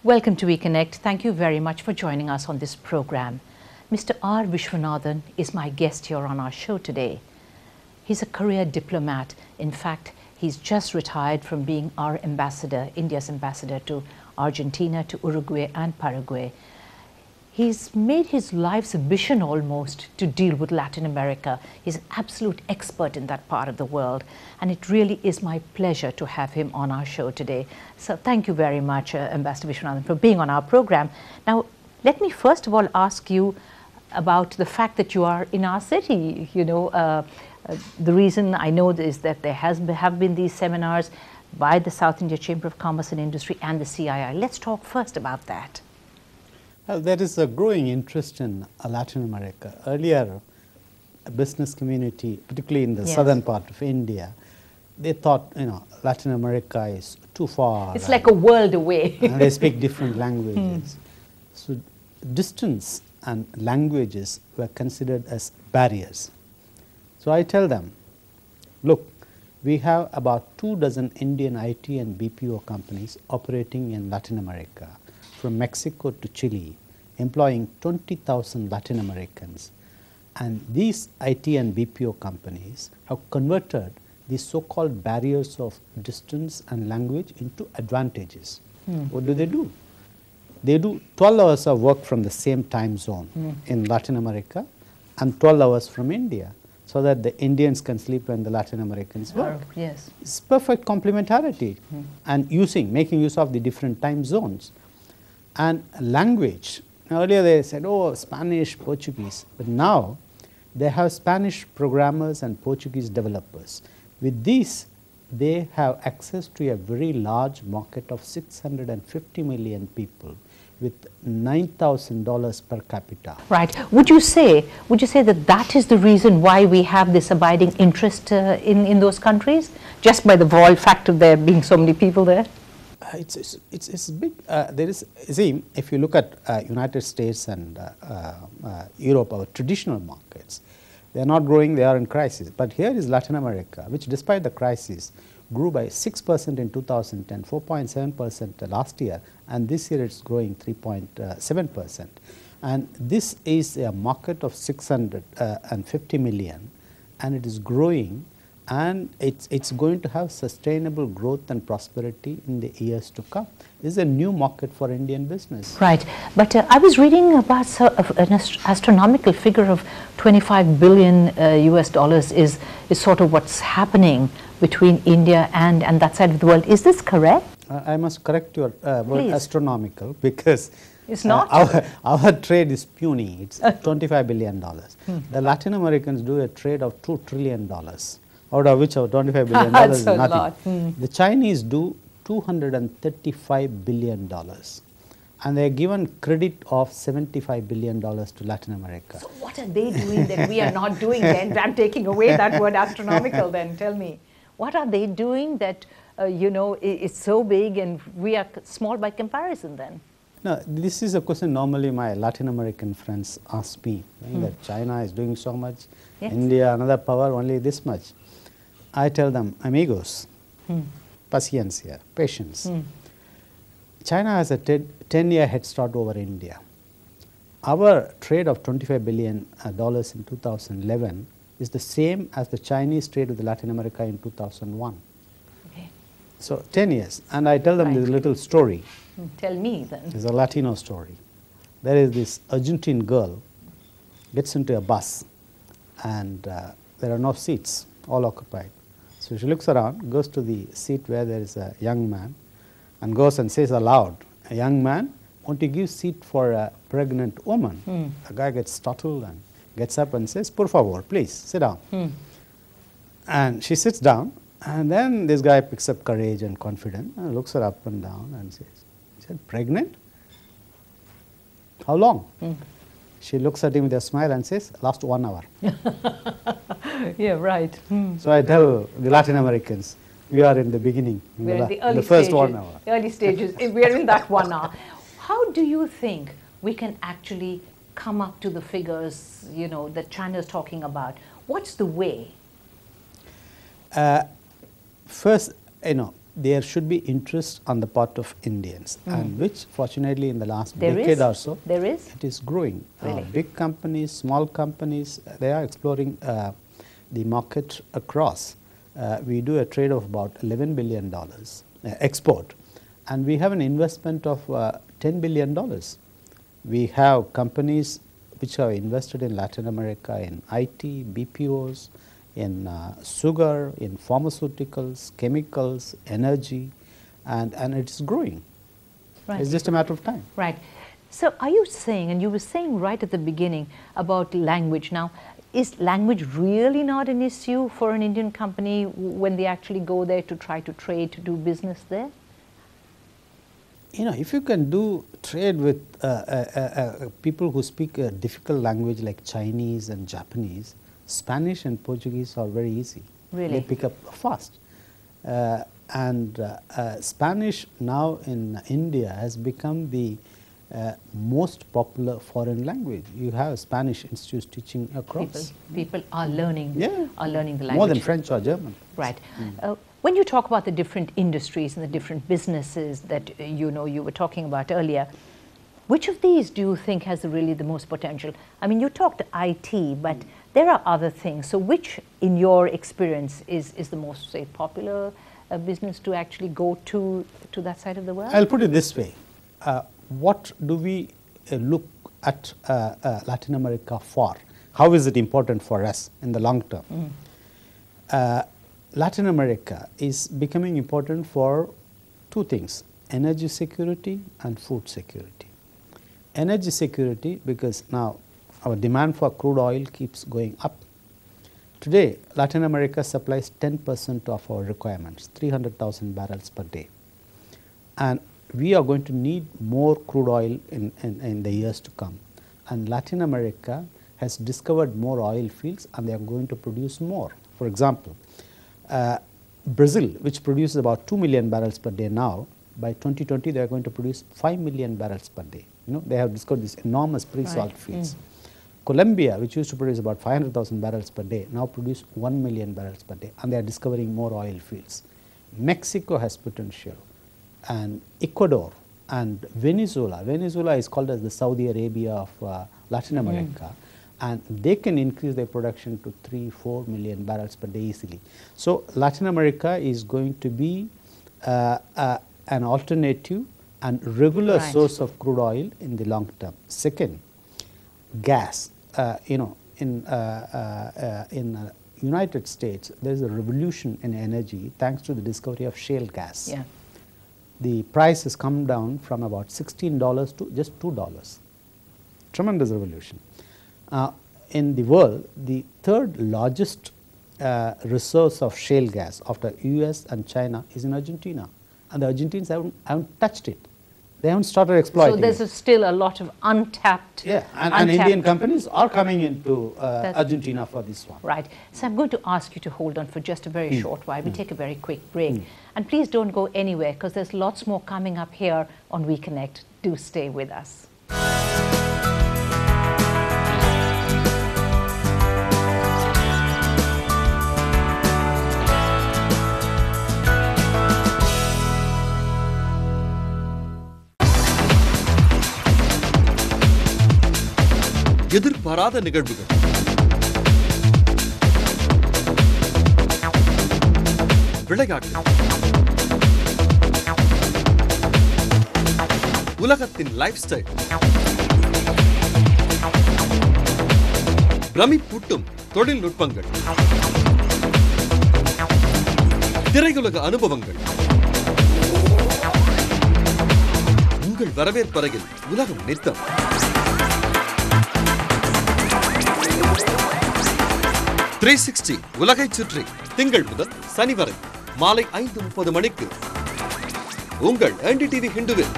Welcome to WeConnect. Thank you very much for joining us on this program. Mr. R. Vishwanathan is my guest here on our show today. He's a career diplomat. In fact, he's just retired from being our ambassador, India's ambassador to Argentina, to Uruguay and Paraguay. He's made his life's ambition almost to deal with Latin America. He's an absolute expert in that part of the world, and it really is my pleasure to have him on our show today. So thank you very much, Ambassador Vishwanathan, for being on our program. Now, let me first of all ask you about the fact that you are in our city. The reason I know is that there have been these seminars by the South India Chamber of Commerce and Industry and the CII. Let's talk first about that. Well, there is a growing interest in Latin America. Earlier, a business community, particularly in the southern part of India, they thought, Latin America is too far. It's like a world away. And they speak different languages. So distance and languages were considered as barriers. So I tell them, look, we have about 24 Indian IT and BPO companies operating in Latin America, from Mexico to Chile, employing 20,000 Latin Americans. And these IT and BPO companies have converted these so-called barriers of distance and language into advantages. What do? They do 12 hours of work from the same time zone in Latin America and 12 hours from India, so that the Indians can sleep when the Latin Americans work. Yes. It's perfect complementarity and making use of the different time zones. And language, earlier they said, oh, Spanish, Portuguese, but now they have Spanish programmers and Portuguese developers. With these, they have access to a very large market of 650 million people with $9,000 per capita. Right. Would you say that that is the reason why we have this abiding interest in those countries, just by the very fact of there being so many people there? It's big. There is, see, if you look at United States and Europe, our traditional markets, they are not growing, they are in crisis. But here is Latin America, which despite the crisis grew by 6% in 2010, 4.7% last year, and this year it's growing 3.7%. And this is a market of 650 million, and it is growing, and it's going to have sustainable growth and prosperity in the years to come. This is a new market for Indian business. Right, but I was reading about an astronomical figure of $25 billion US dollars is sort of what's happening between India and that side of the world. Is this correct? I must correct your word astronomical, because it's not. Our trade is puny. It's $25 billion. The Latin Americans do a trade of $2 trillion. Out of which our $25 billion is nothing. The Chinese do $235 billion, and they are given credit of $75 billion to Latin America. So what are they doing that we are not doing then? I'm taking away that word astronomical then. Tell me, what are they doing that, it's so big and we are small by comparison then? No, this is a question normally my Latin American friends ask me, that China is doing so much, India, another power, only this much. I tell them, amigos, paciencia, patience. China has a 10-year head start over India. Our trade of $25 billion in 2011 is the same as the Chinese trade with Latin America in 2001. Okay. So 10 years. And I tell them this little story. Tell me then. It's a Latino story. There is this Argentine girl gets into a bus, and there are no seats, all occupied. So she looks around, goes to the seat where there is a young man, and goes and says aloud, "A young man, won't you give seat for a pregnant woman?" The guy gets startled and gets up and says, "Por favor, please, sit down." And she sits down, and then this guy picks up courage and confidence and looks her up and down and says, "Pregnant? How long?" She looks at him with a smile and says, "Last 1 hour." Yeah, right. So I tell the Latin Americans, we are in the beginning, We're in the early the first stages, 1 hour. Early stages, we are in that 1 hour. How do you think we can actually come up to the figures, that China is talking about? What's the way? First, there should be interest on the part of Indians, and which fortunately in the last decade or so, it is growing. Really? Big companies, small companies, they are exploring the market across. We do a trade of about $11 billion export, and we have an investment of $10 billion. We have companies which have invested in Latin America in IT, BPOs, in sugar, in pharmaceuticals, chemicals, energy, and it's growing. Right. It's just a matter of time. Right. So are you saying, and you were saying right at the beginning about language, now is language really not an issue for an Indian company when they actually go there to try to trade, to do business there? You know, if you can do trade with people who speak a difficult language like Chinese and Japanese, Spanish and Portuguese are very easy. Really? They pick up fast. Spanish now in India has become the most popular foreign language. You have Spanish institutes teaching across. People are learning, the language. More than French or German. Right. When you talk about the different industries and the different businesses that you were talking about earlier, which of these do you think has really the most potential? I mean, you talked IT, but there are other things. So which, in your experience, is the most, say, popular business to actually go to that side of the world? I'll put it this way. What do we look at Latin America for? How is it important for us in the long term? Latin America is becoming important for two things: energy security and food security. Energy security, because now our demand for crude oil keeps going up. Today, Latin America supplies 10% of our requirements, 300,000 barrels per day. And we are going to need more crude oil in the years to come. And Latin America has discovered more oil fields, and they are going to produce more. For example, Brazil, which produces about 2 million barrels per day now, by 2020 they are going to produce 5 million barrels per day. You know, they have discovered these enormous pre-salt fields. Colombia, which used to produce about 500,000 barrels per day, now produce 1 million barrels per day, and they are discovering more oil fields. Mexico has potential, and Ecuador and Venezuela. Venezuela is called as the Saudi Arabia of Latin America, and they can increase their production to 3-4 million barrels per day easily. So Latin America is going to be an alternative and regular source of crude oil in the long term. Second, gas. In United States, there is a revolution in energy thanks to the discovery of shale gas. Yeah. The price has come down from about $16 to just $2. Tremendous revolution. In the world, the third largest resource of shale gas after US and China is in Argentina, and the Argentines haven't touched it. They haven't started exploiting it. So there's still a lot of untapped. Yeah, and Indian companies are coming into Argentina for this one. Right. So I'm going to ask you to hold on for just a very short while. We take a very quick break. And please don't go anywhere, because there's lots more coming up here on WeConnect. Do stay with us. எதிர்பாராத நிகழ்வுகள், விளையாட்டு, உலகத்தின் life style, பிரமிப்பூட்டும் தொழில்நுட்பங்கள், திரையுலக அனுபவங்கள். உங்கள் வரவேற்பறையில் உலகம் நித்தம். உலகைச் சுற்றி திங்கள் முதல் சனி வரை மாலை 5:30 மணிக்கு உங்கள் NDTV ஹிந்துவில்.